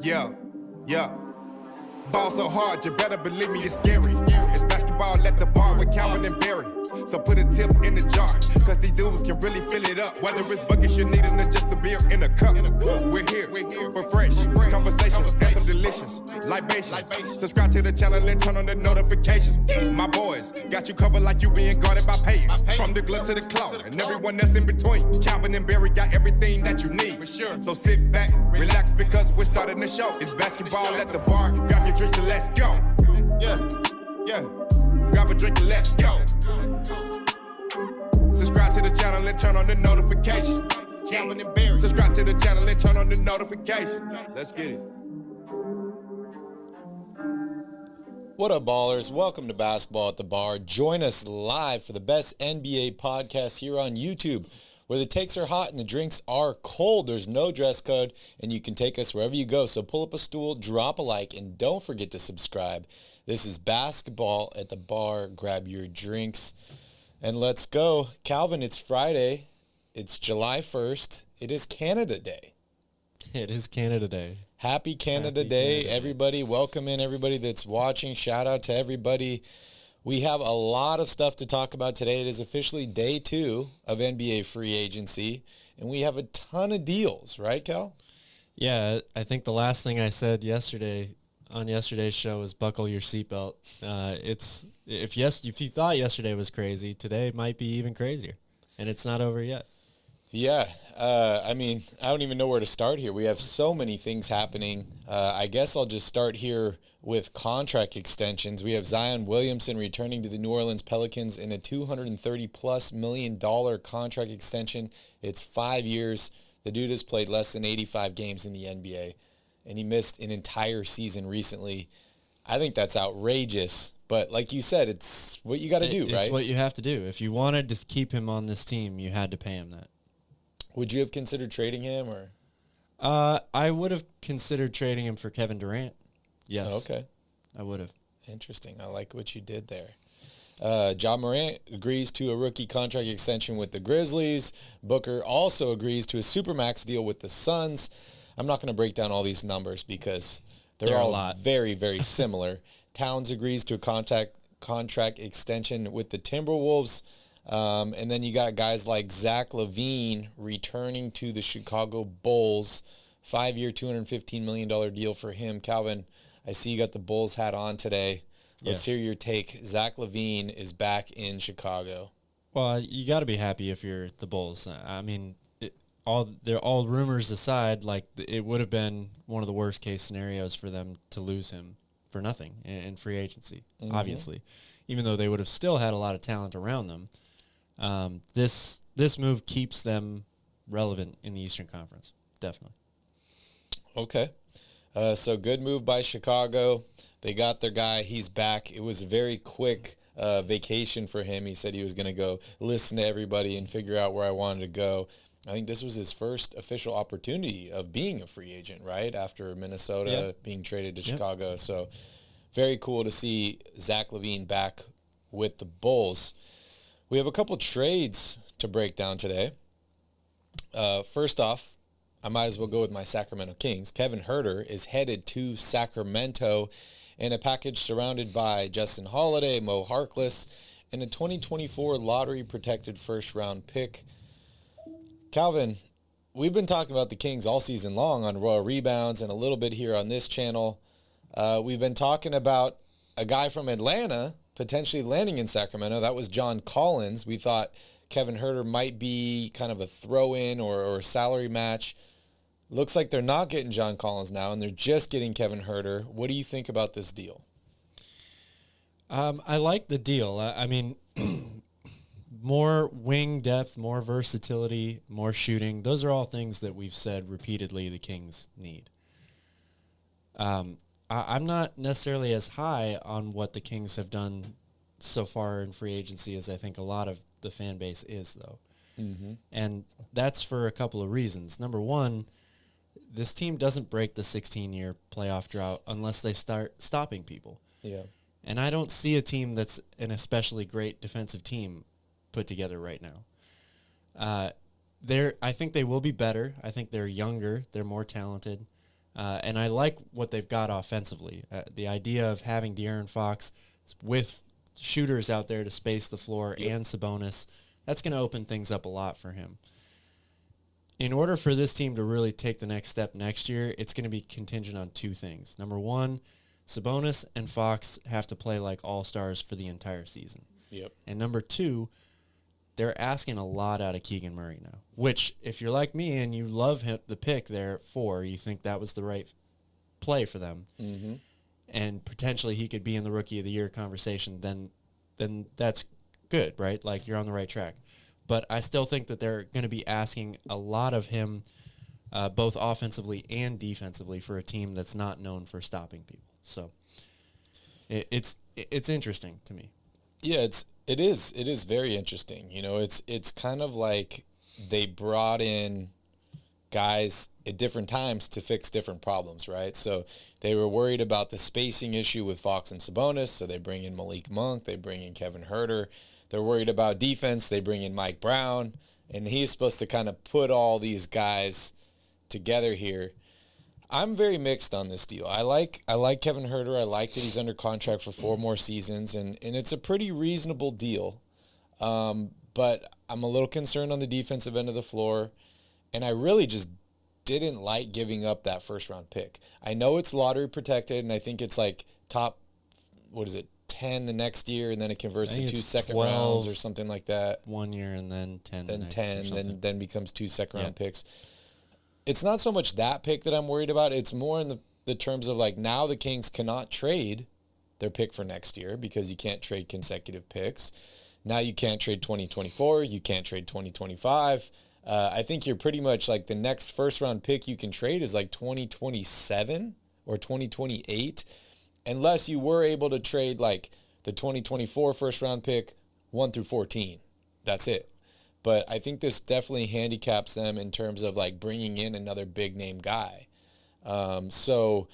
Yeah, yeah. Ball so hard, you better believe me, it's scary. It's basketball at the bar with Calvin and Barry. So put a tip in the jar, cause these dudes can really fill it up. Whether it's buckets you need or just a beer in a cup. We're here for fresh conversations and some delicious libations. Subscribe to the channel and turn on the notifications. My boys got you covered like you being guarded by Peyton. From the glove to the claw and everyone else in between. Calvin and Barry got everything that you need. So sit back, relax, because we're starting the show. It's basketball at the bar. Grab your drinks and let's go. Yeah. Grab a drink and let's go. Subscribe to the channel and turn on the notification. Calvin and Barry. Subscribe to the channel and turn on the notification. Let's get it. What up, ballers? Welcome to Basketball at the Bar. Join us live for the best NBA podcast here on YouTube, where the takes are hot and the drinks are cold. There's no dress code, and you can take us wherever you go. So pull up a stool, drop a like, and don't forget to subscribe. This is Basketball at the Bar. Grab your drinks, and let's go. Calvin, it's Friday. It's July 1st. It is Canada Day. It is Canada Day. Happy Canada Day, everybody. Welcome in everybody that's watching. Shout out to everybody. We have a lot of stuff to talk about today. It is officially day 2 of NBA free agency, and we have a ton of deals, right, Cal? Yeah, I think the last thing I said yesterday on yesterday's show was buckle your seatbelt. If you thought yesterday was crazy, today might be even crazier, and it's not over yet. Yeah, I don't even know where to start here. We have so many things happening. I guess I'll just start here with contract extensions. We have Zion Williamson returning to the New Orleans Pelicans in a $230+ million contract extension. It's 5 years. The dude has played less than 85 games in the NBA, and he missed an entire season recently. I think that's outrageous, but like you said, it's what you got to do, right? It's what you have to do. If you wanted to keep him on this team, you had to pay him that. Would you have considered trading him, or? I would have considered trading him for Kevin Durant. Yes. Oh, okay. I would have. Interesting. I like what you did there. Ja Morant agrees to a rookie contract extension with the Grizzlies. Booker also agrees to a Supermax deal with the Suns. I'm not going to break down all these numbers because they're all very, very similar. Towns agrees to a contract extension with the Timberwolves. And then you got guys like Zach Lavine returning to the Chicago Bulls. 5-year, $215 million deal for him. Calvin, I see you got the Bulls hat on today. Let's hear your take. Zach Lavine is back in Chicago. Well, you got to be happy if you're the Bulls. I mean, all rumors aside, like it would have been one of the worst case scenarios for them to lose him for nothing in free agency. Obviously, even though they would have still had a lot of talent around them. This move keeps them relevant in the Eastern Conference, definitely. Okay. So good move by Chicago. They got their guy. He's back. It was a very quick vacation for him. He said he was going to go listen to everybody and figure out where I wanted to go. I think this was his first official opportunity of being a free agent, right, after Minnesota being traded to Chicago. So very cool to see Zach Lavine back with the Bulls. We have a couple trades to break down today. First off, I might as well go with my Sacramento Kings. Kevin Huerter is headed to Sacramento in a package surrounded by Justin Holiday, Mo Harkless, and a 2024 lottery-protected first-round pick. Calvin, we've been talking about the Kings all season long on Royal Rebounds and a little bit here on this channel. We've been talking about a guy from Atlanta potentially landing in Sacramento. That was John Collins. We thought Kevin Huerter might be kind of a throw-in or a salary match. Looks like they're not getting John Collins now, and they're just getting Kevin Huerter. What do you think about this deal? I like the deal. I mean, more wing depth, more versatility, more shooting. Those are all things that we've said repeatedly the Kings need. I'm not necessarily as high on what the Kings have done so far in free agency as I think a lot of the fan base is, though. And that's for a couple of reasons. Number one, this team doesn't break the 16-year playoff drought unless they start stopping people. Yeah. And I don't see a team that's an especially great defensive team put together right now. I think they will be better. I think they're younger. They're more talented. And I like what they've got offensively. The idea of having De'Aaron Fox with shooters out there to space the floor and Sabonis, that's going to open things up a lot for him. In order for this team to really take the next step next year, it's going to be contingent on two things. Number one, Sabonis and Fox have to play like all-stars for the entire season. Yep. And number two, they're asking a lot out of Keegan Murray now, which if you're like me and you love the pick there at 4, you think that was the right play for them, and potentially he could be in the Rookie of the Year conversation, then that's good, right? Like, you're on the right track. But I still think that they're going to be asking a lot of him, both offensively and defensively, for a team that's not known for stopping people. So it's interesting to me. Yeah, it is very interesting. You know, it's kind of like they brought in guys at different times to fix different problems, right? So they were worried about the spacing issue with Fox and Sabonis, so they bring in Malik Monk, they bring in Kevin Huerter. They're worried about defense, they bring in Mike Brown, and he's supposed to kind of put all these guys together here. I'm very mixed on this deal. I like Kevin Huerter. I like that he's under contract for 4 more seasons, and it's a pretty reasonable deal. But I'm a little concerned on the defensive end of the floor, and I really just didn't like giving up that first-round pick. I know it's lottery protected, and I think it's like top, 10 the next year, and then it converts to 2 second rounds or something like that. 1 year and then 10. Then the next 10, then becomes 2 second-round picks. It's not so much that pick that I'm worried about. It's more in the terms of, like, now the Kings cannot trade their pick for next year because you can't trade consecutive picks. Now you can't trade 2024. You can't trade 2025. I think you're pretty much, like, the next first-round pick you can trade is, like, 2027 or 2028, unless you were able to trade, like, the 2024 first-round pick 1 through 14. That's it. But I think this definitely handicaps them in terms of, like, bringing in another big-name guy. So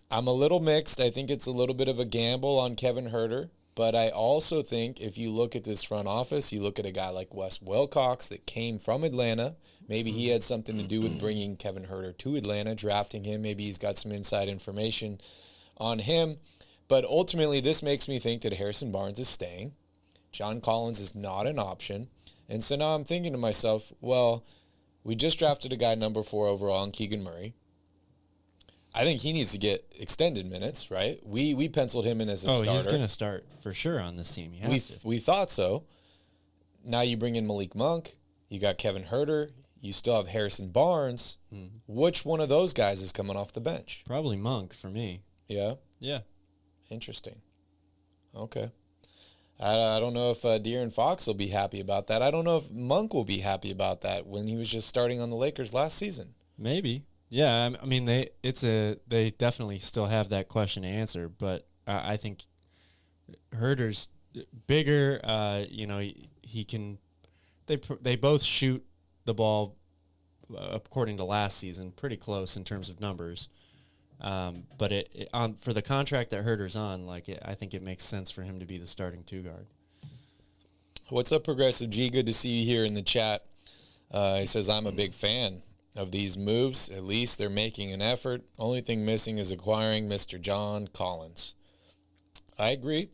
I'm a little mixed. I think it's a little bit of a gamble on Kevin Huerter. But I also think if you look at this front office, you look at a guy like Wes Wilcox that came from Atlanta. Maybe he had something to do with bringing Kevin Huerter to Atlanta, drafting him. Maybe he's got some inside information on him. But ultimately, this makes me think that Harrison Barnes is staying. John Collins is not an option. And so now I'm thinking to myself, well, we just drafted a guy number 4 overall in Keegan Murray. I think he needs to get extended minutes, right? We penciled him in as a starter. He's going to start for sure on this team. We thought so. Now you bring in Malik Monk. You got Kevin Huerter. You still have Harrison Barnes. Which one of those guys is coming off the bench? Probably Monk for me. Yeah? Yeah. Interesting. Okay. I don't know if De'Aaron Fox will be happy about that. I don't know if Monk will be happy about that when he was just starting on the Lakers last season. Maybe. Yeah, I mean, they definitely still have that question to answer, but I think Huerter's bigger. He can. They both shoot the ball, according to last season, pretty close in terms of numbers. But for the contract that Huerter's on, I think it makes sense for him to be the starting 2 guard. What's up, Progressive G? Good to see you here in the chat. He says, I'm a big fan of these moves. At least they're making an effort. Only thing missing is acquiring Mr. John Collins. I agree.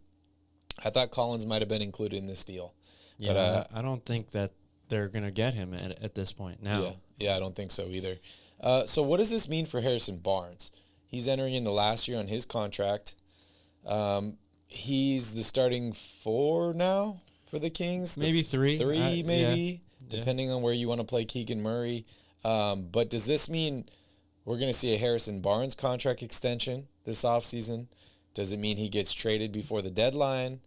I thought Collins might have been included in this deal. Yeah, but, I don't think that they're going to get him at this point now. Yeah, I don't think so either. So what does this mean for Harrison Barnes? He's entering in the last year on his contract. He's the starting 4 now for the Kings. Maybe 3. 3, maybe, depending on where you want to play Keegan Murray. But does this mean we're going to see a Harrison Barnes contract extension this offseason? Does it mean he gets traded before the deadline?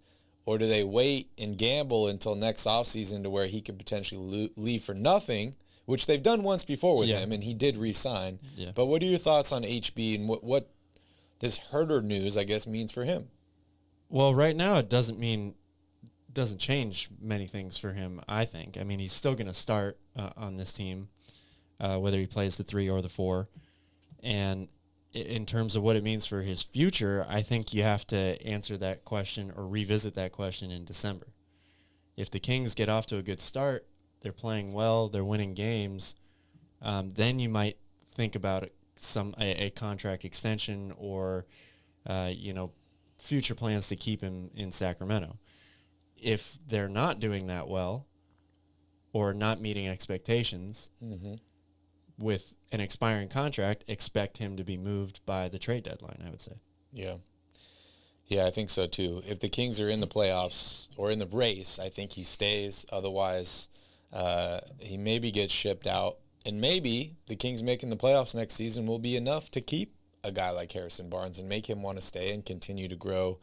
Or do they wait and gamble until next offseason to where he could potentially leave for nothing, which they've done once before with him, and he did re-sign. Yeah. But what are your thoughts on HB and what this Huerter news, I guess, means for him? Well, right now it doesn't change many things for him, I think. I mean, he's still going to start on this team, whether he plays the 3 or the 4. And in terms of what it means for his future, I think you have to answer that question or revisit that question in December. If the Kings get off to a good start, they're playing well, they're winning games, then you might think about a contract extension or, future plans to keep him in Sacramento. If they're not doing that well or not meeting expectations with an expiring contract, expect him to be moved by the trade deadline, I would say. Yeah. Yeah, I think so too. If the Kings are in the playoffs or in the race, I think he stays. Otherwise, he maybe gets shipped out. And maybe the Kings making the playoffs next season will be enough to keep a guy like Harrison Barnes and make him want to stay and continue to grow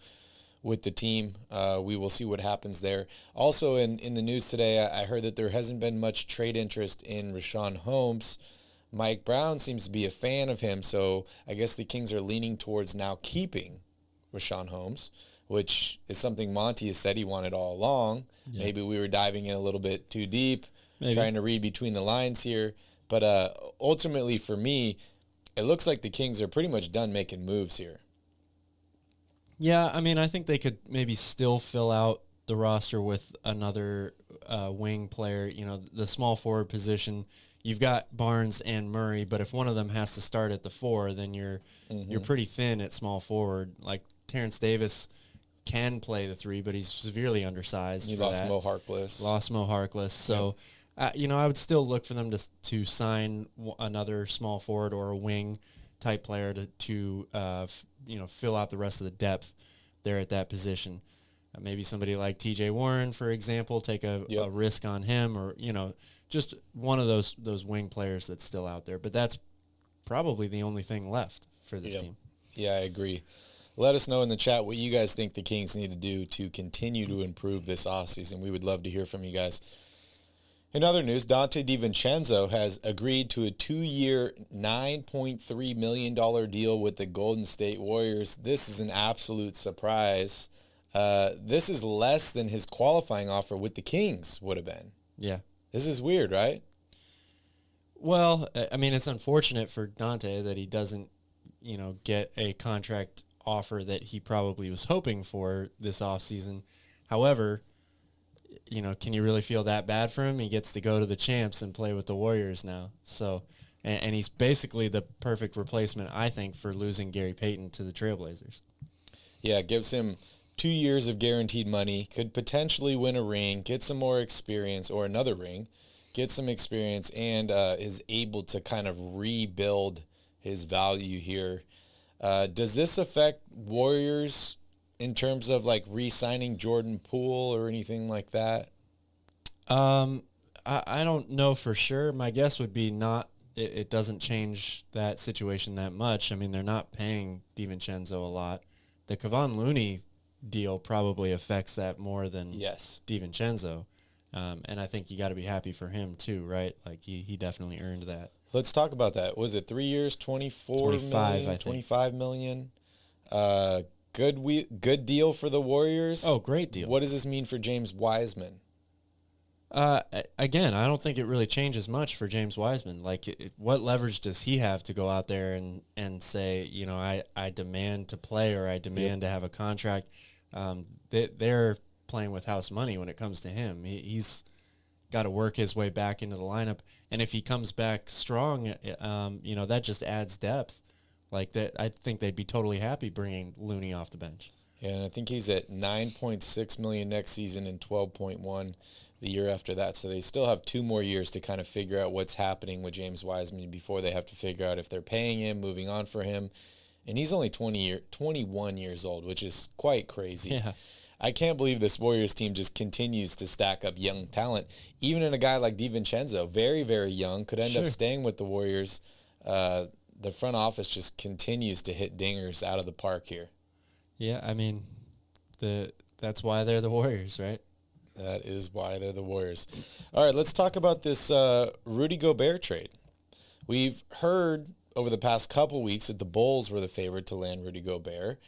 with the team. We will see what happens there. Also in the news today, I heard that there hasn't been much trade interest in Richaun Holmes. Mike Brown seems to be a fan of him, so I guess the Kings are leaning towards now keeping Richaun Holmes, which is something Monty has said he wanted all along. Yeah. Maybe we were diving in a little bit too deep, trying to read between the lines here. But ultimately for me, it looks like the Kings are pretty much done making moves here. Yeah, I mean, I think they could maybe still fill out the roster with another wing player. The small forward position, you've got Barnes and Murray, but if one of them has to start at the 4, then you're pretty thin at small forward. Like Terrence Davis can play the 3, but he's severely undersized. Lost Mo Harkless. So, I would still look for them to sign another small forward or a wing type player to fill out the rest of the depth there at that position. Maybe somebody like T.J. Warren, for example, take a risk on him, or just one of those wing players that's still out there. But that's probably the only thing left for this team. Yeah, I agree. Let us know in the chat what you guys think the Kings need to do to continue to improve this offseason. We would love to hear from you guys. In other news, Donte DiVincenzo has agreed to a 2-year, $9.3 million deal with the Golden State Warriors. This is an absolute surprise. This is less than his qualifying offer with the Kings would have been. Yeah. This is weird, right? Well, I mean, it's unfortunate for Donte that he doesn't, get a contract offer that he probably was hoping for this offseason. However, can you really feel that bad for him? He gets to go to the champs and play with the Warriors now. So, and he's basically the perfect replacement, I think, for losing Gary Payton to the Trailblazers. Yeah, it gives him 2 years of guaranteed money, could potentially win a ring, get some more experience, or another ring, get some experience, and is able to kind of rebuild his value here. Does this affect Warriors in terms of like re-signing Jordan Poole or anything like that? I don't know for sure. My guess would be not. It doesn't change that situation that much. I mean, they're not paying DiVincenzo a lot. The Kevon Looney deal probably affects that more than DiVincenzo. And I think you got to be happy for him too, right? Like he definitely earned that. Let's talk about that. Was it 3 years, 25 million? Good deal for the Warriors. Oh, great deal. What does this mean for James Wiseman? Again, I don't think it really changes much for James Wiseman. Like, what leverage does he have to go out there and say, I demand to play, or I demand to have a contract? They're playing with house money when it comes to him. He's got to work his way back into the lineup, and if he comes back strong, that just adds depth. Like that, I think they'd be totally happy bringing Looney off the bench. Yeah, and I think he's at $9.6 million next season and $12.1 the year after that. So they still have 2 more years to kind of figure out what's happening with James Wiseman before they have to figure out if they're paying him, moving on for him. And he's only 21 years old, which is quite crazy. Yeah. I can't believe this Warriors team just continues to stack up young talent. Even in a guy like DiVincenzo, very, very young, could end up staying with the Warriors. The front office just continues to hit dingers out of the park here. Yeah, I mean, that's why they're the Warriors, right? That is why they're the Warriors. All right, let's talk about this Rudy Gobert trade. We've heard over the past couple weeks that the Bulls were the favorite to land Rudy Gobert.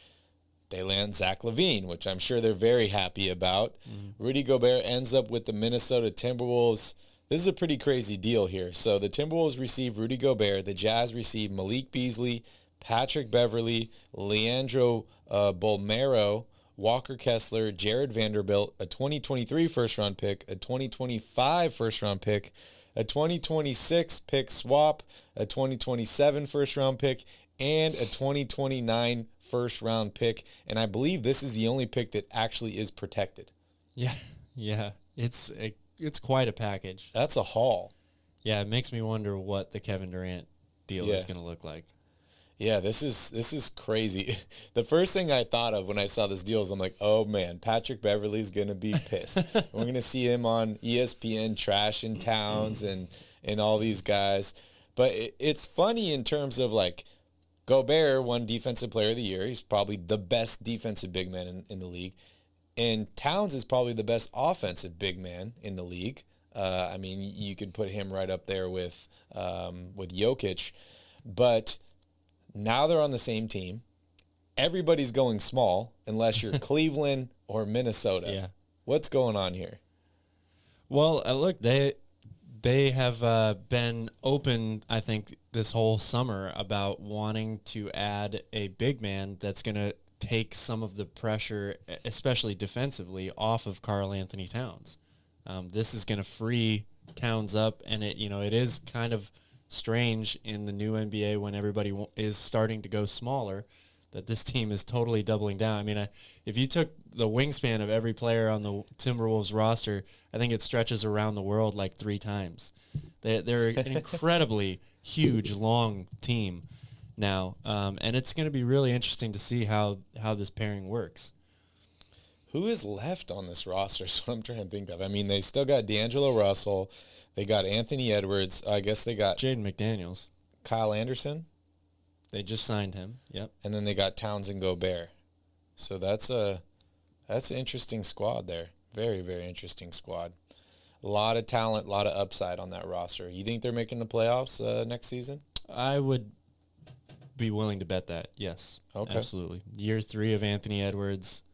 They land Zach Lavine, which I'm sure they're very happy about. Rudy Gobert ends up with the Minnesota Timberwolves. This is a pretty crazy deal here. So the Timberwolves receive Rudy Gobert. The Jazz receive Malik Beasley, Patrick Beverley, Leandro Bolmaro, Walker Kessler, Jared Vanderbilt, a 2023 first-round pick, a 2025 first-round pick, a 2026 pick swap, a 2027 first-round pick, and a 2029 first-round pick. And I believe this is the only pick that actually is protected. Yeah. It's quite a package. That's a haul. Yeah, it makes me wonder what the Kevin Durant deal is going to look like. Yeah, this is crazy. The first thing I thought of when I saw this deal is I'm like, oh man, Patrick Beverley's gonna be pissed. We're gonna see him on ESPN trashing Towns and all these guys. But it's funny in terms of like Gobert won Defensive Player of the Year. He's probably the best defensive big man in the league, and Towns is probably the best offensive big man in the league. I mean, you could put him right up there with Jokic, but now they're on the same team. Everybody's going small unless you're Cleveland or Minnesota. Yeah. What's going on here? Well, look, they have been open, I think, this whole summer about wanting to add a big man that's going to take some of the pressure, especially defensively, off of Karl Anthony Towns. This is going to free Towns up, and it is kind of strange in the new NBA when everybody is starting to go smaller that this team is totally doubling down. I mean, if you took the wingspan of every player on the Timberwolves roster, I think it stretches around the world like 3 times. They're an incredibly huge, long team now, and it's going to be really interesting to see how this pairing works. Who is left on this roster? Is what I'm trying to think of. I mean, they still got D'Angelo Russell. They got Anthony Edwards. I guess they got Jaden McDaniels. Kyle Anderson. They just signed him. Yep. And then they got Towns and Gobert. So that's an interesting squad there. Very, very interesting squad. A lot of talent, a lot of upside on that roster. You think they're making the playoffs next season? I would be willing to bet that. Yes. Okay. Absolutely. Year 3 of Anthony Edwards.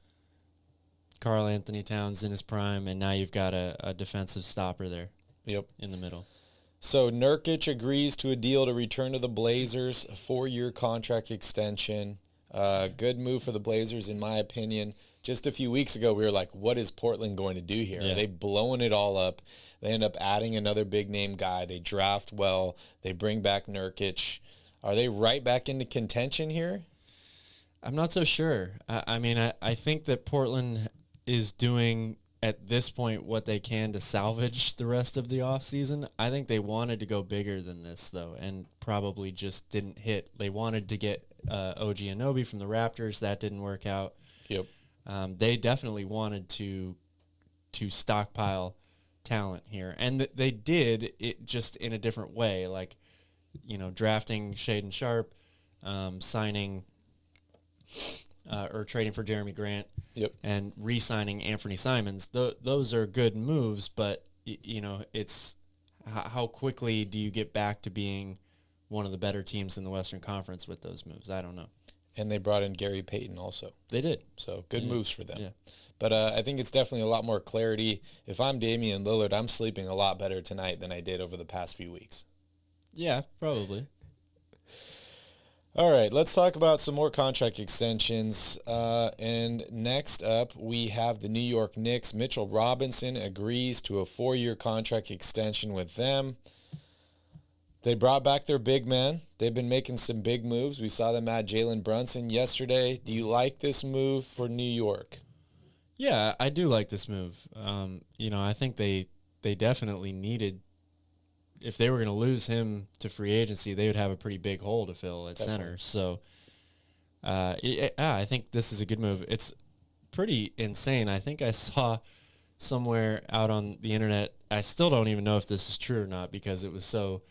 Karl Anthony Towns in his prime, and now you've got a defensive stopper there. Yep. In the middle. So Nurkic agrees to a deal to return to the Blazers, a 4-year contract extension. Good move for the Blazers, in my opinion. Just a few weeks ago, we were like, what is Portland going to do here? Yeah. Are they blowing it all up? They end up adding another big-name guy. They draft well. They bring back Nurkic. Are they right back into contention here? I'm not so sure. I mean, I think that Portland is doing at this point what they can to salvage the rest of the offseason. I think they wanted to go bigger than this, though, and probably just didn't hit. They wanted to get OG Anunoby from the Raptors. That didn't work out. Yep. They definitely wanted to stockpile talent here, and they did it just in a different way, like, drafting Shaedon Sharpe, signing or trading for Jeremy Grant. Yep. And re-signing Anthony Simons. Those are good moves, but it's how quickly do you get back to being one of the better teams in the Western Conference with those moves? I don't know. And they brought in Gary Payton also. They did. So good moves for them. Yeah. But I think it's definitely a lot more clarity. If I'm Damian Lillard, I'm sleeping a lot better tonight than I did over the past few weeks. Yeah, probably. All right, let's talk about some more contract extensions. And next up, we have the New York Knicks. Mitchell Robinson agrees to a 4-year contract extension with them. They brought back their big man. They've been making some big moves. We saw them add Jalen Brunson yesterday. Do you like this move for New York? Yeah, I do like this move. I think they definitely needed. If they were going to lose him to free agency, they would have a pretty big hole to fill at center. So, I think this is a good move. It's pretty insane. I think I saw somewhere out on the internet. I still don't even know if this is true or not because it was so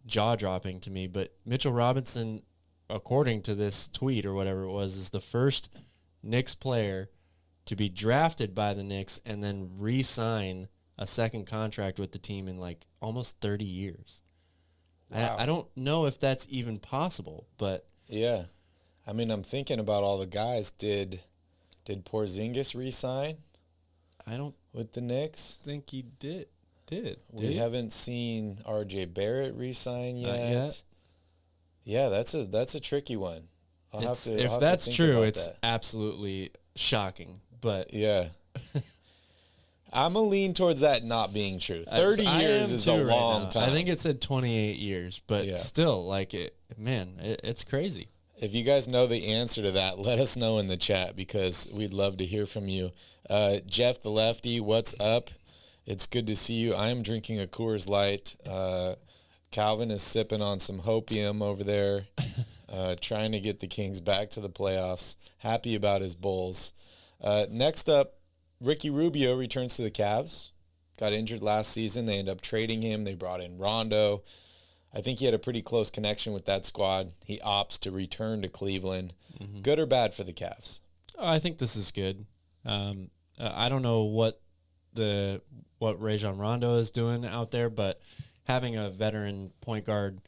jaw-dropping to me. But Mitchell Robinson, according to this tweet or whatever it was, is the first Knicks player to be drafted by the Knicks and then re-sign a second contract with the team in like almost 30 years. Wow. I don't know if that's even possible, but yeah. I mean, I'm thinking about all the guys. Did Porzingis re-sign? I don't with the Knicks. Think he did. We haven't seen RJ Barrett re-sign yet. Not yet. Yeah, that's a tricky one. If that's true, it's absolutely shocking. But yeah. I'm going to lean towards that not being true. 30 years is a long time. I think it said 28 years, but still, like, it's crazy. If you guys know the answer to that, let us know in the chat because we'd love to hear from you. Jeff the Lefty, what's up? It's good to see you. I am drinking a Coors Light. Calvin is sipping on some hopium over there, trying to get the Kings back to the playoffs. Happy about his Bulls. Next up, Ricky Rubio returns to the Cavs. Got injured last season. They end up trading him. They brought in Rondo. I think he had a pretty close connection with that squad. He opts to return to Cleveland. Mm-hmm. Good or bad for the Cavs? Oh, I think this is good. I don't know what Rajon Rondo is doing out there, but having a veteran point guard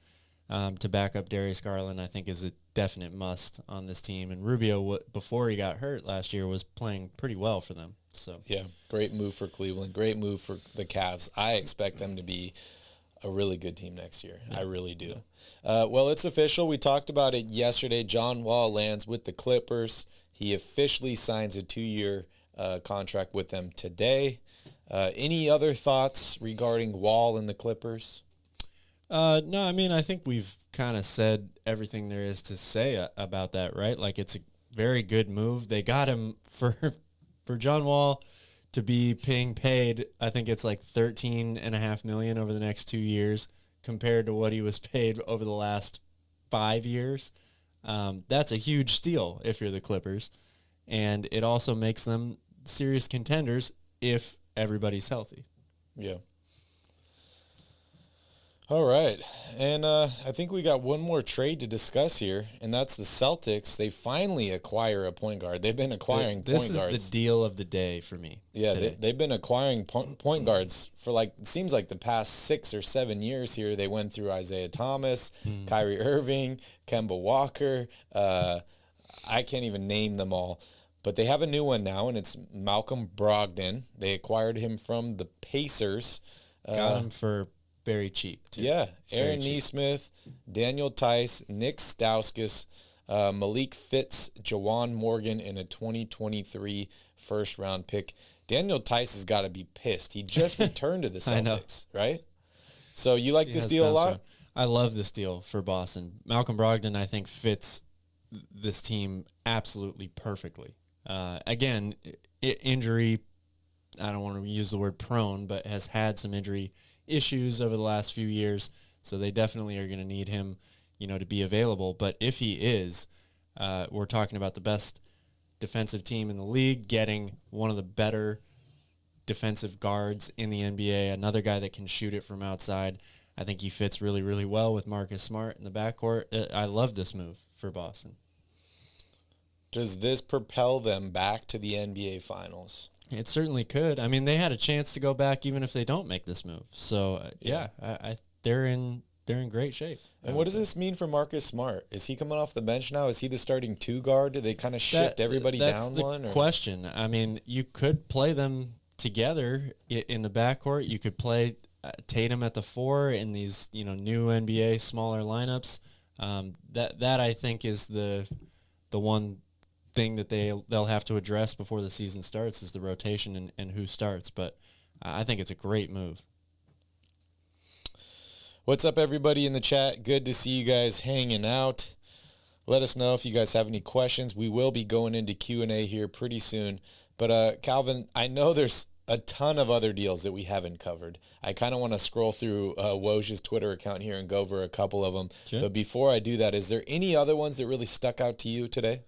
to back up Darius Garland, I think, is a definite must on this team. And Rubio, before he got hurt last year, was playing pretty well for them. So yeah, great move for Cleveland. Great move for the Cavs. I expect them to be a really good team next year. Yeah. I really do. Yeah. Well, it's official. We talked about it yesterday. John Wall lands with the Clippers. He officially signs a 2-year contract with them today. Any other thoughts regarding Wall and the Clippers? No, I mean, I think we've kind of said everything there is to say about that, right? Like, it's a very good move. They got him for John Wall to be being paid. I think it's like $13.5 million over the next 2 years compared to what he was paid over the last 5 years. That's a huge steal if you're the Clippers, and it also makes them serious contenders if everybody's healthy. Yeah. All right. And I think we got one more trade to discuss here, and that's the Celtics. They finally acquire a point guard. They've been acquiring point guards. This is the deal of the day for me. Yeah, they've been acquiring point guards for, like, it seems like the past 6 or 7 years here. They went through Isaiah Thomas, Kyrie Irving, Kemba Walker. I can't even name them all. But they have a new one now, and it's Malcolm Brogdan. They acquired him from the Pacers. Got him for very cheap, too. Yeah. Aaron Nesmith, Daniel Tice, Nick Stauskas, Malik Fitz, Jawan Morgan, and a 2023 first-round pick. Daniel Tice has got to be pissed. He just returned to the Celtics, right? So you like this deal a lot? I love this deal for Boston. Malcolm Brogdon, I think, fits this team absolutely perfectly. Again, injury, I don't want to use the word prone, but has had some injury issues over the last few years, so they definitely are going to need him, to be available. But if he is, we're talking about the best defensive team in the league, getting one of the better defensive guards in the NBA, another guy that can shoot it from outside. I think he fits really, really well with Marcus Smart in the backcourt. I love this move for Boston. Does this propel them back to the NBA Finals? It certainly could. I mean, they had a chance to go back even if they don't make this move. So, they're in great shape. And what does this mean for Marcus Smart? Is he coming off the bench now? Is he the starting 2 guard? Do they kind of shift everybody down one? That's the question. I mean, you could play them together in the backcourt. You could play Tatum at the 4 in these, new NBA smaller lineups. That I think is the one thing that they'll have to address before the season starts is the rotation and who starts. But I think it's a great move. What's up, everybody in the chat? Good to see you guys hanging out. Let us know if you guys have any questions. We will be going into Q&A here pretty soon. But Calvin, I know there's a ton of other deals that we haven't covered. I kind of want to scroll through Woj's Twitter account here and go over a couple of them. Sure. But before I do that, is there any other ones that really stuck out to you today?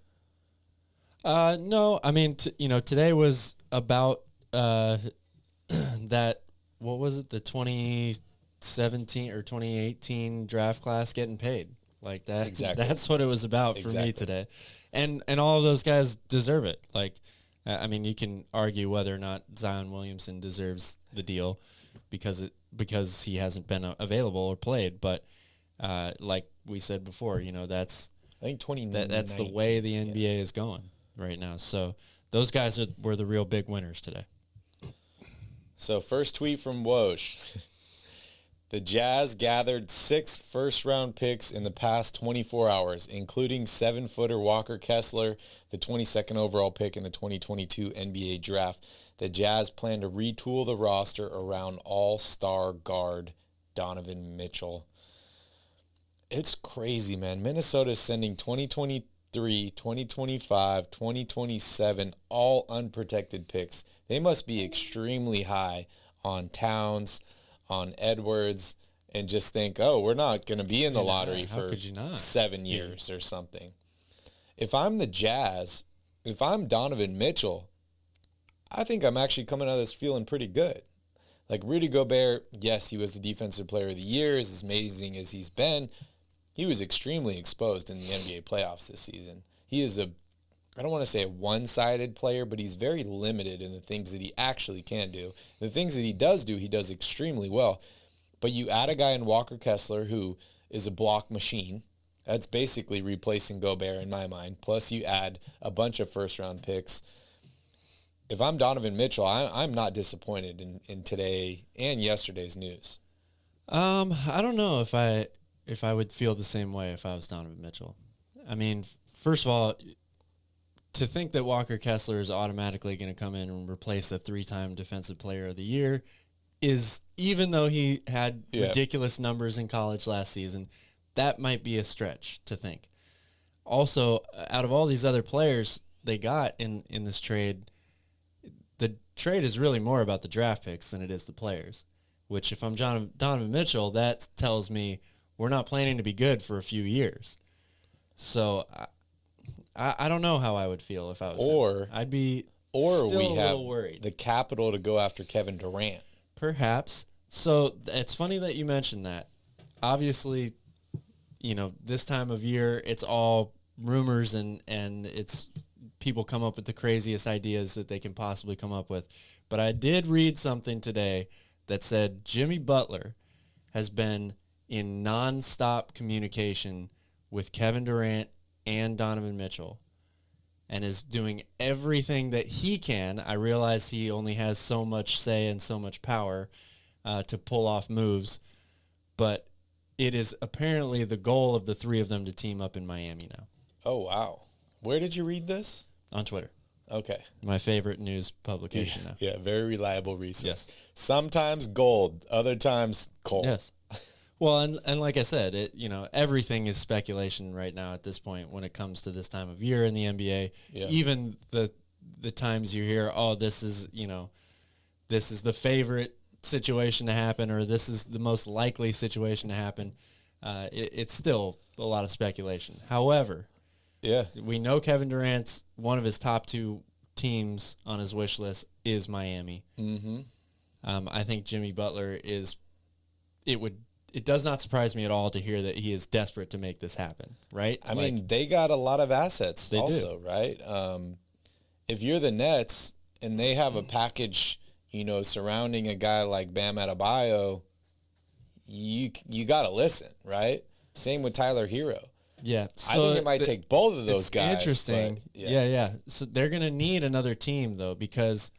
No, I mean, today was about that, what was it, the 2017 or 2018 draft class getting paid. Like that. Exactly. That's what it was about for me today. And all of those guys deserve it. Like, I mean, you can argue whether or not Zion Williamson deserves the deal because he hasn't been available or played. But like we said before, that's I think that's the way the NBA is going right now. So those guys were the real big winners today. So first tweet from Woj. The Jazz gathered 6 first-round picks in the past 24 hours, including 7-footer Walker Kessler, the 22nd overall pick in the 2022 NBA draft. The Jazz plan to retool the roster around all-star guard Donovan Mitchell. It's crazy, man. Minnesota is sending 2023, 2025, 2027 all unprotected picks. They must be extremely high on Towns, on Edwards, and just think, oh, we're not going to be in the lottery for 7 years or something. If I'm the Jazz, if I'm Donovan Mitchell, I think I'm actually coming out of this feeling pretty good. Like Rudy Gobert, yes, he was the defensive player of the year, as amazing as he's been. He was extremely exposed in the NBA playoffs this season. He is I don't want to say a one-sided player, but he's very limited in the things that he actually can do. The things that he does, he does extremely well. But you add a guy in Walker Kessler who is a block machine. That's basically replacing Gobert in my mind. Plus you add a bunch of first-round picks. If I'm Donovan Mitchell, I'm not disappointed in today and yesterday's news. I don't know if I would feel the same way if I was Donovan Mitchell. I mean, first of all, to think that Walker Kessler is automatically going to come in and replace a 3-time Defensive Player of the Year is, even though he had ridiculous numbers in college last season, that might be a stretch to think. Also, out of all these other players they got in this trade, the trade is really more about the draft picks than it is the players, which if I'm Donovan Mitchell, that tells me we're not planning to be good for a few years. So I don't know how I would feel if I was him. I'd be still we a have little worried. The capital to go after Kevin Durant. Perhaps. So it's funny that you mentioned that. Obviously, this time of year, it's all rumors and it's people come up with the craziest ideas that they can possibly come up with. But I did read something today that said Jimmy Butler has been in nonstop communication with Kevin Durant and Donovan Mitchell and is doing everything that he can. I realize he only has so much say and so much power to pull off moves, but it is apparently the goal of the 3 of them to team up in Miami now. Oh, wow. Where did you read this? On Twitter. Okay. My favorite news publication now. Yeah, very reliable resource. Yes. Sometimes gold, other times coal. Yes. Well, and like I said, everything is speculation right now at this point when it comes to this time of year in the NBA. Yeah. Even the times you hear, oh, this is the favorite situation to happen, or this is the most likely situation to happen. It's still a lot of speculation. However, we know Kevin Durant's one of his top 2 teams on his wish list is Miami. Mm-hmm. I think Jimmy Butler is. It does not surprise me at all to hear that he is desperate to make this happen, right? I mean, they got a lot of assets also, right? If you're the Nets and they have a package, surrounding a guy like Bam Adebayo, you got to listen, right? Same with Tyler Hero. Yeah. So I think it might take both of those guys. Interesting. Yeah. So they're going to need another team, though, because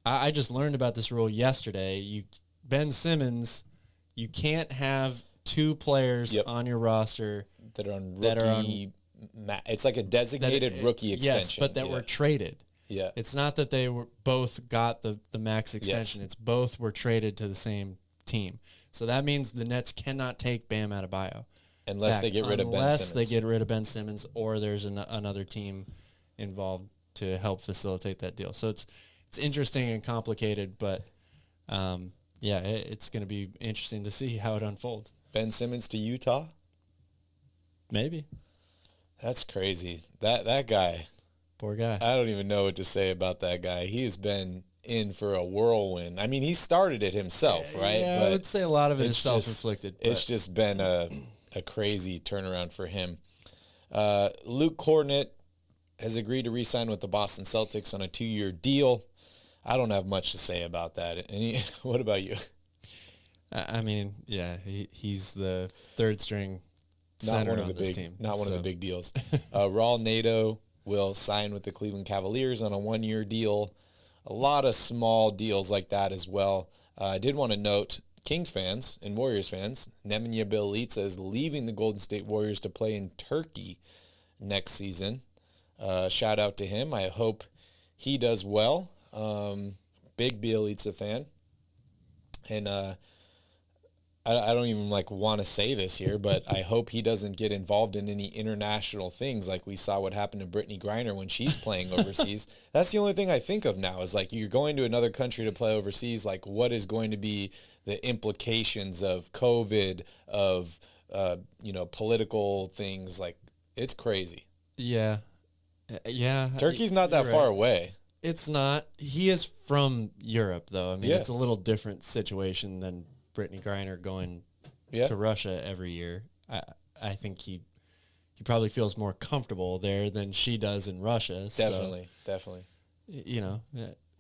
I just learned about this rule yesterday. Ben Simmons... You can't have 2 players on your roster that are on rookie. It's like a designated rookie extension. Yes, but that were traded. Yeah. It's not that they were both got the max extension. Yes. It's both were traded to the same team. So that means the Nets cannot take Bam Adebayo. Unless they get rid of Ben Simmons. Unless they get rid of Ben Simmons or there's another team involved to help facilitate that deal. So it's interesting and complicated, but... it's going to be interesting to see how it unfolds. Ben Simmons to Utah? Maybe. That's crazy. That guy. Poor guy. I don't even know what to say about that guy. He has been in for a whirlwind. I mean, he started it himself, right? Yeah, but I would say a lot of it is self-inflicted. It's just been a crazy turnaround for him. Luke Kornet has agreed to re-sign with the Boston Celtics on a 2-year deal. I don't have much to say about that. What about you? I mean, he's the 3rd string center on this team. Not one of the big deals. Raul Nato will sign with the Cleveland Cavaliers on a 1-year deal. A lot of small deals like that as well. I did want to note Kings fans and Warriors fans, Nemanja Bjelica is leaving the Golden State Warriors to play in Turkey next season. Shout out to him. I hope he does well. Big Bjelica fan. And I don't even want to say this here, but I hope he doesn't get involved in any international things like we saw what happened to Brittany Griner when she's playing overseas. That's the only thing I think of now is you're going to another country to play overseas. What is going to be the implications of COVID, of political things? It's crazy. Yeah. Turkey's not that far away. It's not. He is from Europe, though. I mean, it's a little different situation than Brittany Griner going to Russia every year. I think he probably feels more comfortable there than she does in Russia. Definitely.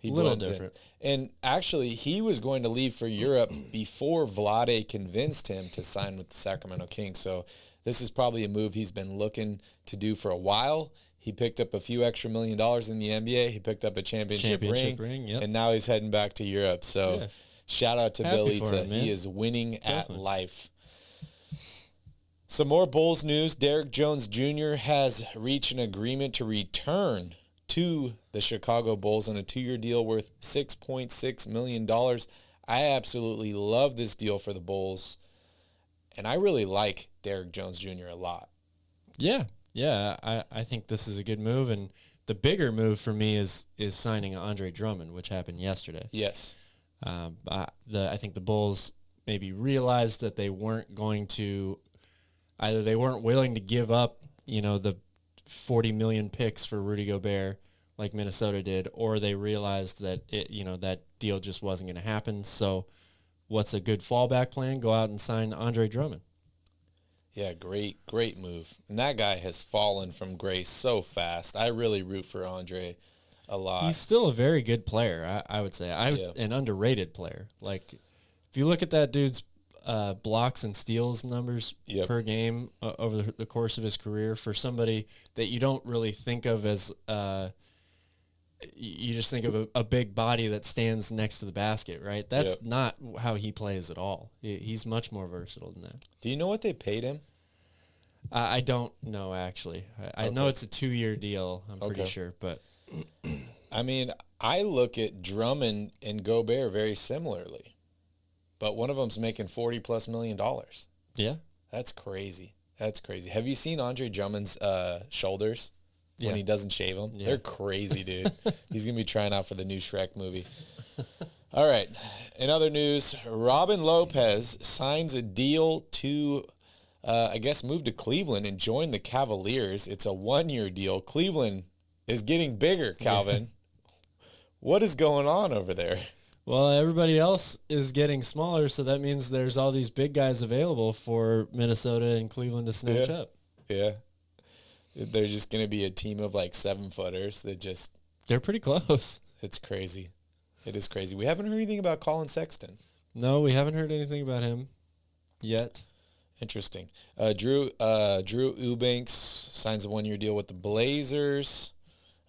A little different. And actually, he was going to leave for Europe before Vlade convinced him to sign with the Sacramento Kings. So this is probably a move he's been looking to do for a while. He picked up a few extra $1 million in the NBA. He picked up a championship ring, and now he's heading back to Europe. So shout out to Bjelica. He is winning at life. Some more Bulls news. Derrick Jones Jr. has reached an agreement to return to the Chicago Bulls on a 2-year deal worth $6.6 million. I absolutely love this deal for the Bulls, and I really like Derrick Jones Jr. a lot. Yeah, I think this is a good move, and the bigger move for me is signing Andre Drummond, which happened yesterday. Yes. I think the Bulls maybe realized that they weren't going to, either they weren't willing to give up, the 40 million picks for Rudy Gobert like Minnesota did, or they realized that that deal just wasn't going to happen. So what's a good fallback plan? Go out and sign Andre Drummond. Yeah, great move. And that guy has fallen from grace so fast. I really root for Andre a lot. He's still a very good player, I would say. An underrated player. If you look at that dude's blocks and steals numbers per game over the course of his career, for somebody that you don't really think of as you just think of a big body that stands next to the basket, right? That's not how he plays at all. He's much more versatile than that. Do you know what they paid him? I don't know, actually. I know it's a 2-year deal, I'm pretty sure. But I mean, I look at Drummond and Gobert very similarly, but one of them's making $40+ million. Yeah. That's crazy. Have you seen Andre Drummond's shoulders? When he doesn't shave them. Yeah. They're crazy, dude. He's going to be trying out for the new Shrek movie. All right. In other news, Robin Lopez signs a deal to, move to Cleveland and join the Cavaliers. It's a 1-year deal. Cleveland is getting bigger, Calvin. What is going on over there? Well, everybody else is getting smaller, so that means there's all these big guys available for Minnesota and Cleveland to snatch up. Yeah. They're just going to be a team of 7-footers that just... They're pretty close. It's crazy. It is crazy. We haven't heard anything about Colin Sexton. No, we haven't heard anything about him yet. Interesting. Drew Eubanks signs a 1-year deal with the Blazers.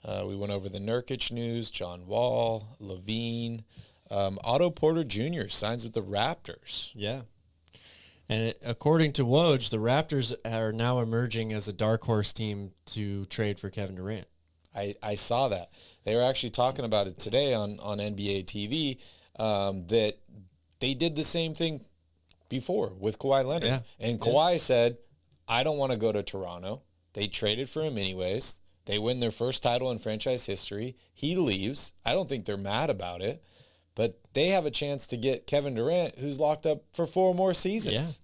We went over the Nurkic news. John Wall, Lavine. Otto Porter Jr. signs with the Raptors. Yeah. And according to Woj, the Raptors are now emerging as a dark horse team to trade for Kevin Durant. I saw that. They were actually talking about it today on NBA TV, that they did the same thing before with Kawhi Leonard. Yeah. And Kawhi said, I don't want to go to Toronto. They traded for him anyways. They win their first title in franchise history. He leaves. I don't think they're mad about it. But they have a chance to get Kevin Durant, who's locked up for 4 more seasons.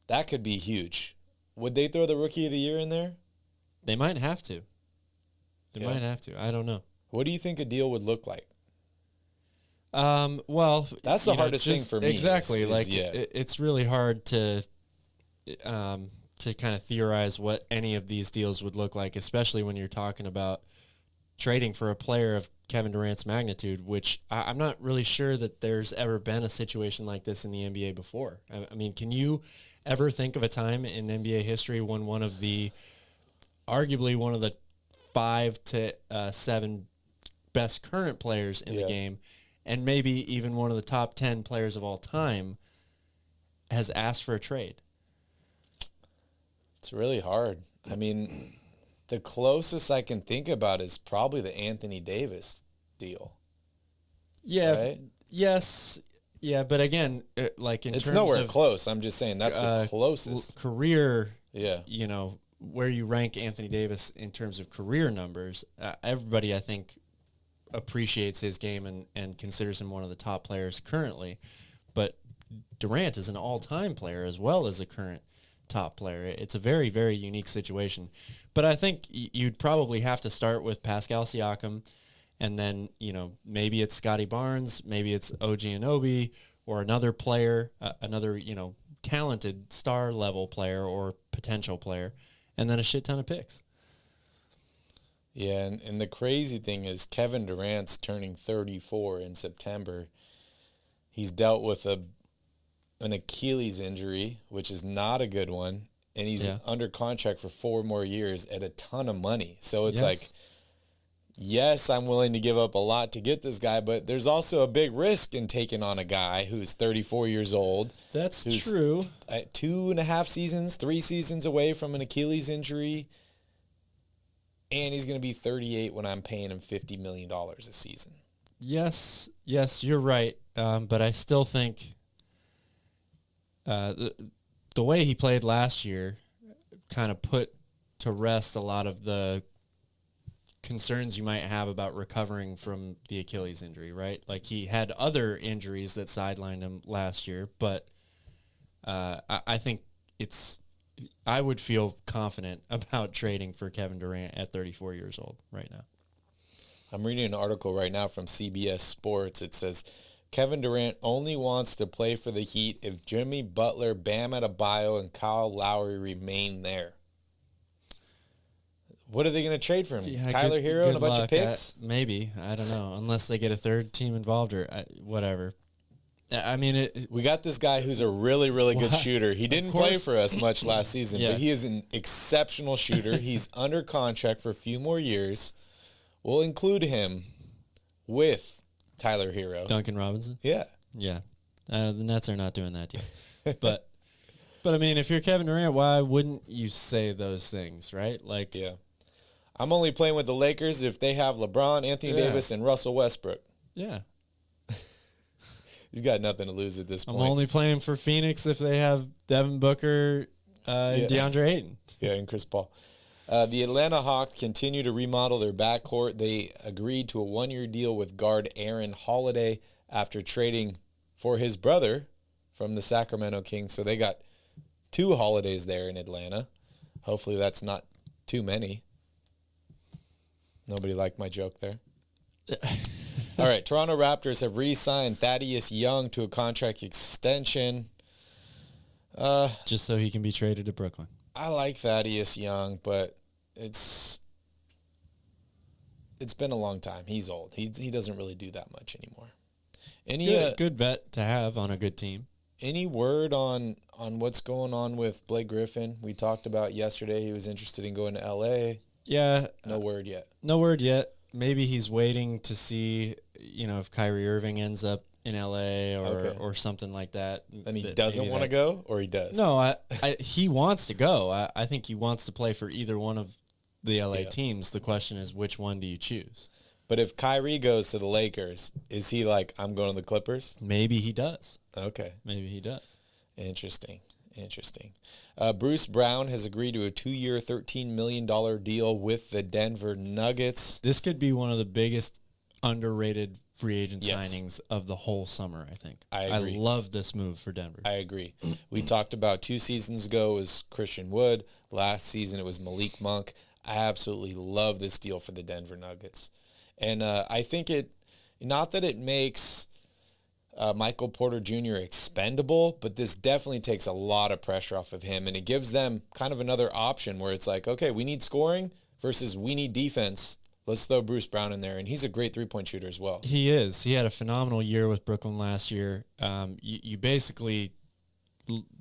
Yeah. That could be huge. Would they throw the Rookie of the Year in there? They might have to. Might have to. I don't know. What do you think a deal would look like? Well, that's the hardest thing for me. Exactly. It's really hard to kind of theorize what any of these deals would look like, especially when you're talking about trading for a player of Kevin Durant's magnitude, which I'm not really sure that there's ever been a situation like this in the NBA before. I mean, can you ever think of a time in NBA history when arguably one of the 5 to 7 best current players in the game and maybe even one of the top 10 players of all time, has asked for a trade? It's really hard. I mean, the closest I can think about is probably the Anthony Davis deal. Yeah. Right? Yes. Yeah, but again, like in It's terms nowhere of close. I'm just saying that's the closest. career, Yeah. you know, where you rank Anthony Davis in terms of career numbers, everybody, I think, appreciates his game and considers him one of the top players currently. But Durant is an all-time player as well as a current top player. It's a very, very unique situation. But I think you'd probably have to start with Pascal Siakam, and then, you know, maybe it's Scotty Barnes, maybe it's OG Anunoby, or another player, another, you know, talented star-level player or potential player, and then a shit ton of picks. Yeah, and the crazy thing is Kevin Durant's turning 34 in September. He's dealt with an Achilles injury, which is not a good one, and he's under contract for 4 more years at a ton of money. So it's like, yes, I'm willing to give up a lot to get this guy, but there's also a big risk in taking on a guy who's 34 years old. That's true. 2.5 seasons, 3 seasons away from an Achilles injury, and he's going to be 38 when I'm paying him $50 million a season. Yes, you're right. But I still think the way he played last year kind of put to rest a lot of the concerns you might have about recovering from the Achilles injury, right? Like, he had other injuries that sidelined him last year, but I think I would feel confident about trading for Kevin Durant at 34 years old right now. I'm reading an article right now from CBS Sports. It says, Kevin Durant only wants to play for the Heat if Jimmy Butler, Bam Adebayo, and Kyle Lowry remain there. What are they going to trade for him? Yeah, Tyler Hero and a bunch of picks? Maybe. I don't know. Unless they get a third team involved or whatever. I mean, we got this guy who's a really, really good shooter. He didn't play for us much last season, but he is an exceptional shooter. He's under contract for a few more years. We'll include him with Tyler Hero. Duncan Robinson? Yeah. Yeah. The Nets are not doing that yet. But I mean, if you're Kevin Durant, why wouldn't you say those things, right? Like, yeah. I'm only playing with the Lakers if they have LeBron, Anthony Davis, and Russell Westbrook. Yeah. He's got nothing to lose at this point. I'm only playing for Phoenix if they have Devin Booker and DeAndre Ayton. Yeah, and Chris Paul. The Atlanta Hawks continue to remodel their backcourt. They agreed to a 1-year deal with guard Aaron Holiday after trading for his brother from the Sacramento Kings. So they got 2 Holidays there in Atlanta. Hopefully that's not too many. Nobody liked my joke there. All right, Toronto Raptors have re-signed Thaddeus Young to a contract extension. Just so he can be traded to Brooklyn. I like Thaddeus Young, but it's been a long time. He's old. He doesn't really do that much anymore. Any good vet to have on a good team. Any word on what's going on with Blake Griffin? We talked about yesterday he was interested in going to L.A. Yeah. No word yet. No word yet. Maybe he's waiting to see, if Kyrie Irving ends up in L.A. or something like that. And he doesn't want to go, or he does? No, he wants to go. I think he wants to play for either one of the L.A. teams. The question is, which one do you choose? But if Kyrie goes to the Lakers, is he like, I'm going to the Clippers? Maybe he does. Okay. Maybe he does. Interesting. Bruce Brown has agreed to a 2-year, $13 million deal with the Denver Nuggets. This could be one of the biggest underrated free agent signings of the whole summer, I think. I agree. I love this move for Denver. I agree. We talked about 2 seasons ago it was Christian Wood. Last season it was Malik Monk. I absolutely love this deal for the Denver Nuggets. And I think not that it makes Michael Porter Jr. expendable, but this definitely takes a lot of pressure off of him, and it gives them kind of another option where it's like, okay, we need scoring versus we need defense. Let's throw Bruce Brown in there, and he's a great three-point shooter as well. He is. He had a phenomenal year with Brooklyn last year. You basically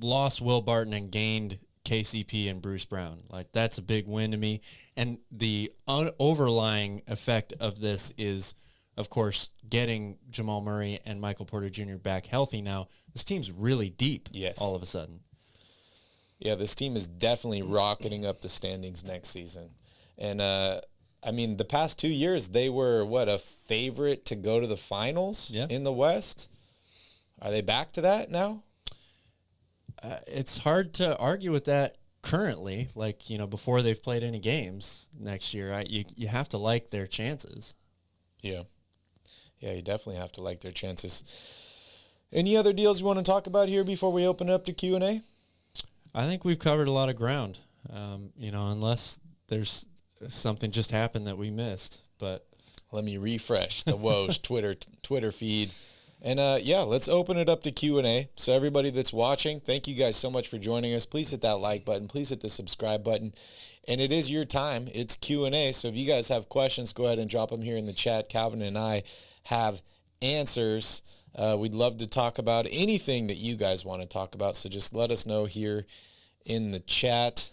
lost Will Barton and gained KCP and Bruce Brown. Like, that's a big win to me. And the overlying effect of this is of course, getting Jamal Murray and Michael Porter Jr. back healthy now, this team's really deep. Yes. All of a sudden. Yeah, this team is definitely rocketing up the standings next season. And, I mean, the past 2 years, they were, a favorite to go to the finals in the West? Are they back to that now? It's hard to argue with that currently, before they've played any games next year. You have to like their chances. Yeah. Yeah, you definitely have to like their chances. Any other deals you want to talk about here before we open it up to Q&A? I think we've covered a lot of ground, unless there's something just happened that we missed. But let me refresh the Woj Twitter feed. And, let's open it up to Q&A. So everybody that's watching, thank you guys so much for joining us. Please hit that like button. Please hit the subscribe button. And it is your time. It's Q&A. So if you guys have questions, go ahead and drop them here in the chat. Calvin and I have answers. We'd love to talk about anything that you guys want to talk about. So just let us know here in the chat.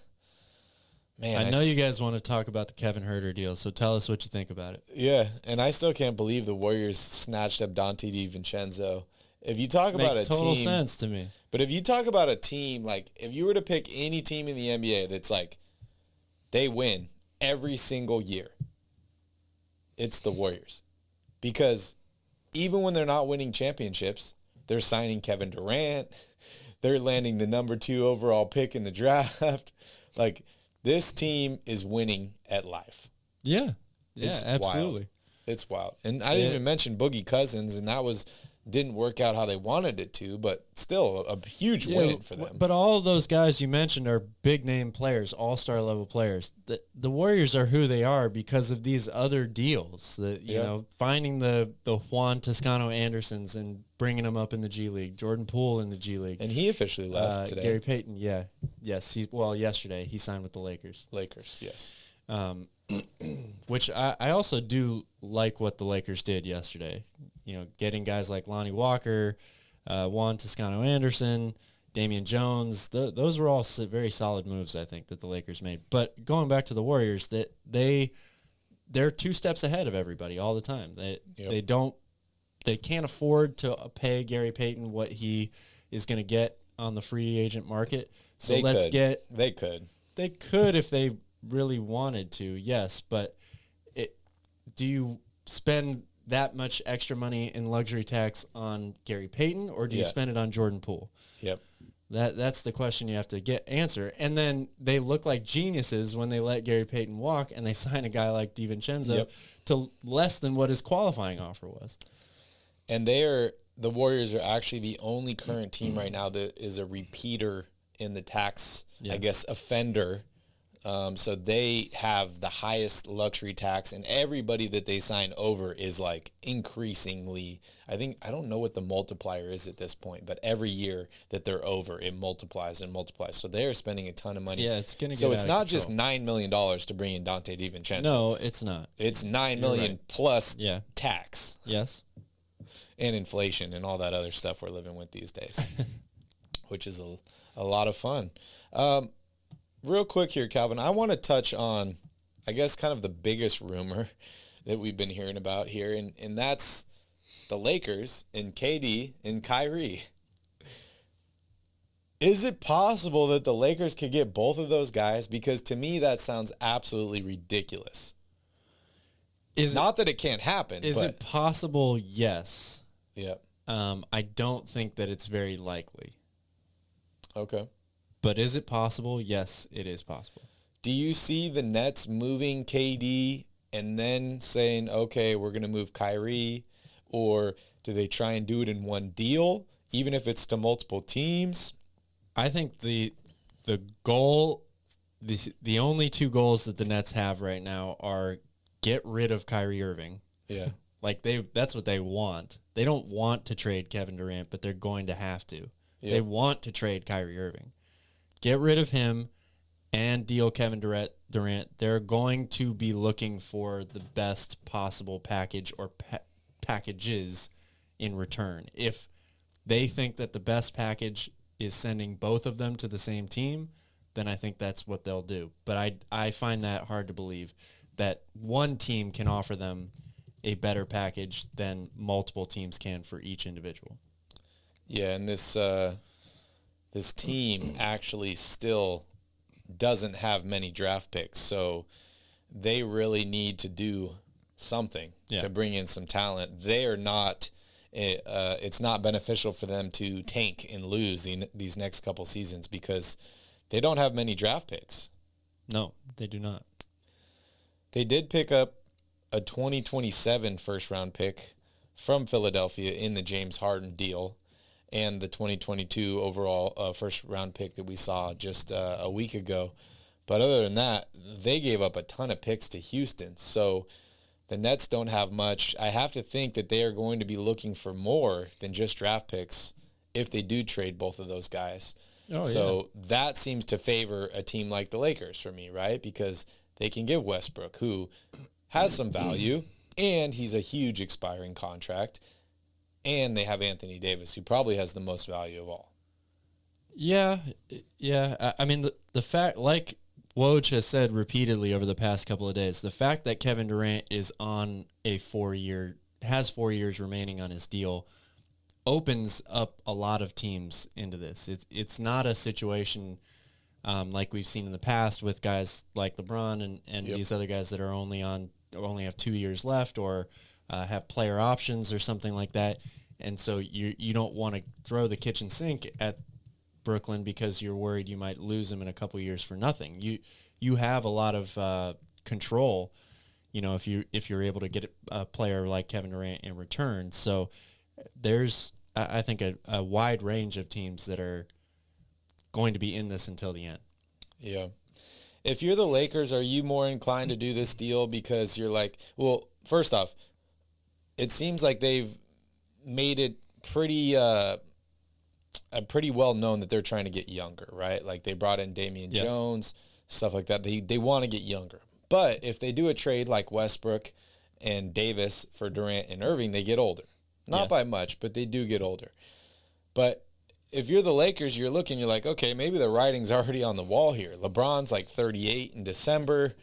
Man, I know you guys want to talk about the Kevin Huerter deal, so tell us what you think about it. Yeah, and I still can't believe the Warriors snatched up Dante DiVincenzo. If you talk about a team... Makes total sense to me. But if you talk about a team, if you were to pick any team in the NBA that's they win every single year, it's the Warriors. Because even when they're not winning championships, they're signing Kevin Durant. They're landing the number 2 overall pick in the draft. This team is winning at life. Yeah. Yeah, It's absolutely. Wild. It's wild. And I didn't even mention Boogie Cousins, and that didn't work out how they wanted it to, but still a huge win for them. But all of those guys you mentioned are big-name players, all-star level players. The Warriors are who they are because of these other deals. Finding the Juan Toscano Andersons and bringing them up in the G League, Jordan Poole in the G League. And he officially left today. Gary Payton, yeah. Yes, yesterday he signed with the Lakers. Yes. Which I also do like what the Lakers did yesterday. Getting guys like Lonnie Walker, Juan Toscano Anderson, Damian Jones. Those were all very solid moves, I think, that the Lakers made. But going back to the Warriors, that they're 2 steps ahead of everybody all the time. They can't afford to pay Gary Payton what he is going to get on the free agent market. So They could. They could if they really wanted to, yes. But do you spend that much extra money in luxury tax on Gary Payton, or do you spend it on Jordan Poole? Yep. That's the question you have to answer. And then they look like geniuses when they let Gary Payton walk and they sign a guy like DiVincenzo to less than what his qualifying offer was. And the Warriors are actually the only current team right now that is a repeater in the tax, offender. So they have the highest luxury tax, and everybody that they sign over is increasingly, I don't know what the multiplier is at this point, but every year that they're over, it multiplies and multiplies. So they're spending a ton of money. Yeah, it's going to get So it's not control. just $9 million to bring in Dante DiVincenzo. No, it's not. It's $9 million plus tax. Yes. And inflation and all that other stuff we're living with these days, which is a lot of fun. Real quick here, Calvin, I want to touch on, I guess, kind of the biggest rumor that we've been hearing about here, and that's the Lakers and KD and Kyrie. Is it possible that the Lakers could get both of those guys? Because to me, that sounds absolutely ridiculous. Not that it can't happen. Is it possible? Yes. Yep. I don't think that it's very likely. Okay. But is it possible? Yes, it is possible. Do you see the Nets moving KD and then saying, okay, we're going to move Kyrie? Or do they try and do it in one deal, even if it's to multiple teams? I think the goal, the only 2 goals that the Nets have right now are get rid of Kyrie Irving. Yeah. That's what they want. They don't want to trade Kevin Durant, but they're going to have to. Yeah. They want to trade Kyrie Irving. Get rid of him and deal Kevin Durant. They're going to be looking for the best possible package or packages in return. If they think that the best package is sending both of them to the same team, then I think that's what they'll do. But I find that hard to believe that one team can offer them a better package than multiple teams can for each individual. Yeah, and this team actually still doesn't have many draft picks, so they really need to do something to bring in some talent. They are not. It's not beneficial for them to tank and lose these next couple seasons because they don't have many draft picks. No, they do not. They did pick up a 2027 first-round pick from Philadelphia in the James Harden deal and the 2022 overall first-round pick that we saw just a week ago. But other than that, they gave up a ton of picks to Houston. So the Nets don't have much. I have to think that they are going to be looking for more than just draft picks if they do trade both of those guys. That seems to favor a team like the Lakers for me, right? Because they can give Westbrook, who has some value, and he's a huge expiring contract, and they have Anthony Davis, who probably has the most value of all. Yeah. I mean, the fact, like Woj has said repeatedly over the past couple of days, the fact that Kevin Durant is on has 4 years remaining on his deal opens up a lot of teams into this. It's not a situation like we've seen in the past with guys like LeBron and these other guys that are only have 2 years left or have player options or something like that. And so you don't want to throw the kitchen sink at Brooklyn because you're worried you might lose him in a couple of years for nothing. You have a lot of control, if you're able to get a player like Kevin Durant in return. So there's, I think, a wide range of teams that are going to be in this until the end. Yeah. If you're the Lakers, are you more inclined to do this deal because you're like, well, first off, it seems like they've made it pretty well known that they're trying to get younger, right? Like they brought in Damian Jones, stuff like that. They want to get younger. But if they do a trade like Westbrook and Davis for Durant and Irving, they get older. Not by much, but they do get older. But if you're the Lakers, you're like, okay, maybe the writing's already on the wall here. LeBron's like 38 in December.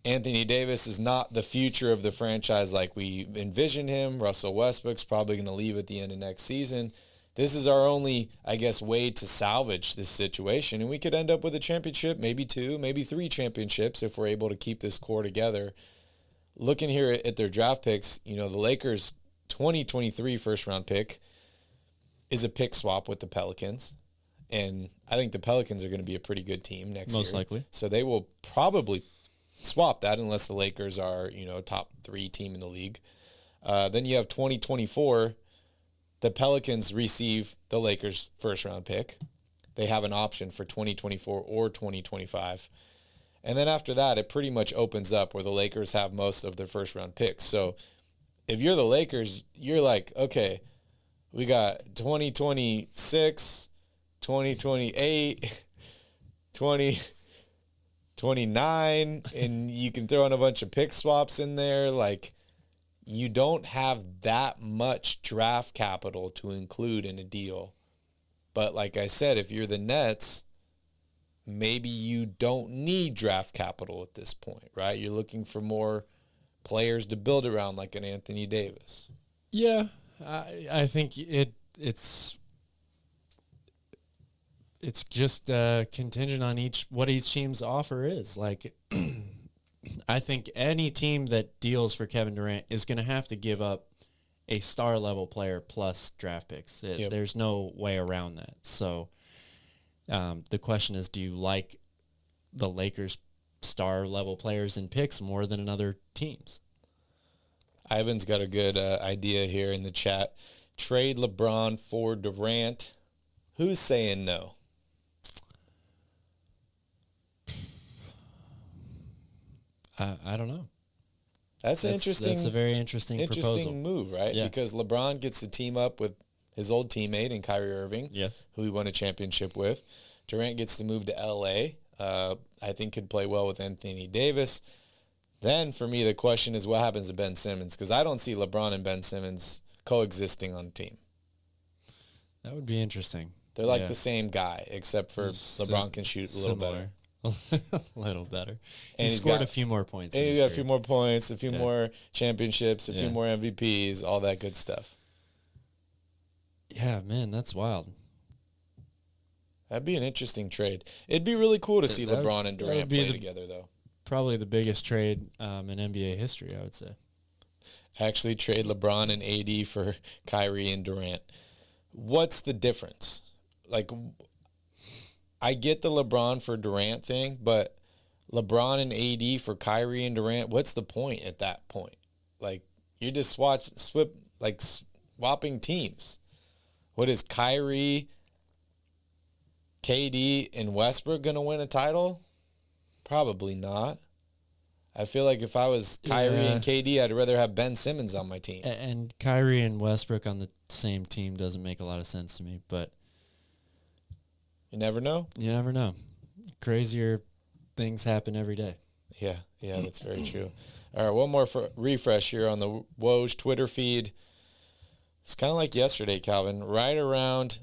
Anthony Davis is not the future of the franchise like we envision him. Russell Westbrook's probably going to leave at the end of next season. This is our only, I guess, way to salvage this situation. And we could end up with a championship, maybe 2, maybe 3 championships if we're able to keep this core together. Looking here at their draft picks, the Lakers' 2023 first-round pick is a pick swap with the Pelicans. And I think the Pelicans are going to be a pretty good team next year. Most likely. So they will probably swap that unless the Lakers are, top 3 team in the league. Then you have 2024. The Pelicans receive the Lakers' first-round pick. They have an option for 2024 or 2025. And then after that, it pretty much opens up where the Lakers have most of their first-round picks. So if you're the Lakers, you're like, okay, we got 2026, 2028, 2029, and you can throw in a bunch of pick swaps in there. Like, you don't have that much draft capital to include in a deal. But like I said, if you're the Nets, maybe you don't need draft capital at this point, right? You're looking for more players to build around, like an Anthony Davis. Yeah, I think it's just contingent on what each team's offer is. Like, I think any team that deals for Kevin Durant is going to have to give up a star-level player plus draft picks. There's no way around that. So the question is, do you like the Lakers' star-level players and picks more than other teams? Ivan's got a good idea here in the chat. Trade LeBron for Durant. Who's saying no? I don't know. That's interesting. That's a very interesting proposal. Move, right? Yeah. Because LeBron gets to team up with his old teammate in Kyrie Irving, who he won a championship with. Durant gets to move to L.A. I think could play well with Anthony Davis. Then, for me, the question is what happens to Ben Simmons? Because I don't see LeBron and Ben Simmons coexisting on a team. That would be interesting. They're like the same guy, except for LeBron can shoot a little better. A little better. And he scored a few more points. And he's got a few more points, a few Yeah. more championships, a few Yeah. more MVPs, all that good stuff. Yeah, man, that's wild. That'd be an interesting trade. It'd be really cool to see That would- LeBron and that would Durant be play the- together, though. Probably the biggest trade in NBA history, I would say. Actually trade LeBron and AD for Kyrie and Durant. What's the difference? Like, I get the LeBron for Durant thing, but LeBron and AD for Kyrie and Durant, what's the point at that point? Like, you're just swapping teams. What is Kyrie, KD, and Westbrook going to win a title? Probably not. I feel like if I was Kyrie Yeah. and KD, I'd rather have Ben Simmons on my team. And Kyrie and Westbrook on the same team doesn't make a lot of sense to me, but You never know. you never know. Crazier things happen every day. Yeah, that's very true. All right, one more refresh here on the Woj Twitter feed. It's kind of like yesterday, Calvin. Right around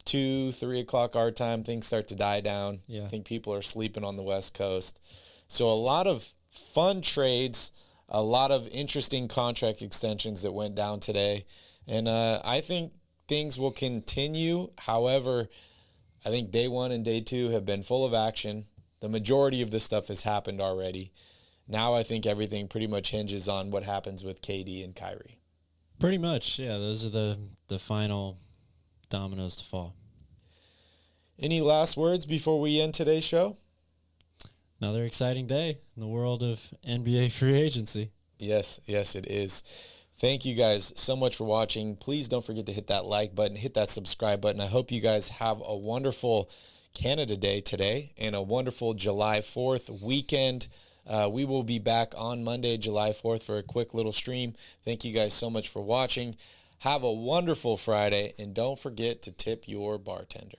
2, 3 o'clock our time, things start to die down. Yeah. I think people are sleeping on the West Coast. So a lot of fun trades, a lot of interesting contract extensions that went down today. And I think things will continue. However, I think day 1 and day 2 have been full of action. The majority of this stuff has happened already. Now I think everything pretty much hinges on what happens with KD and Kyrie. Pretty much, yeah. Those are the final dominoes to fall. Any last words before we end today's show? Another exciting day in the world of NBA free agency. Yes, it is. Thank you guys so much for watching. Please don't forget to hit that like button, hit that subscribe button. I hope you guys have a wonderful Canada Day today and a wonderful July 4th weekend. We will be back on Monday, July 4th for a quick little stream. Thank you guys so much for watching. Have a wonderful Friday, and don't forget to tip your bartender.